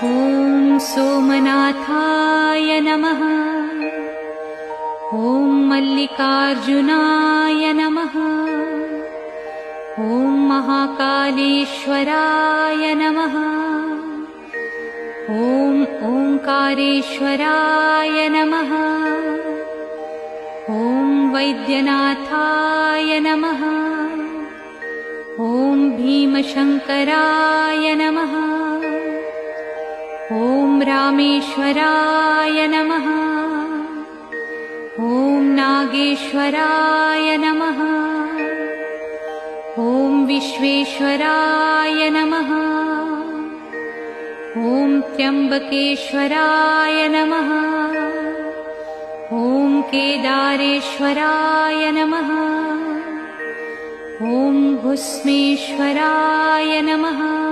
ॐ सोमनाथाय नमः। ॐ मल्लिकार्जुनाय नमः। ॐ महाकालेश्वराय नमः। ॐ ओंकारेश्वराय नमः। ॐ वैद्यनाथाय नमः। ॐ भीमशंकराय नमः। ॐ रामेश्वराय नमः। ॐ नागेश्वराय नमः। ॐ विश्वेश्वराय नमः। ॐ त्र्यंबकेश्वराय नमः। ॐ केदारेश्वराय नमः। ॐ भुस्मेश्वराय नमः।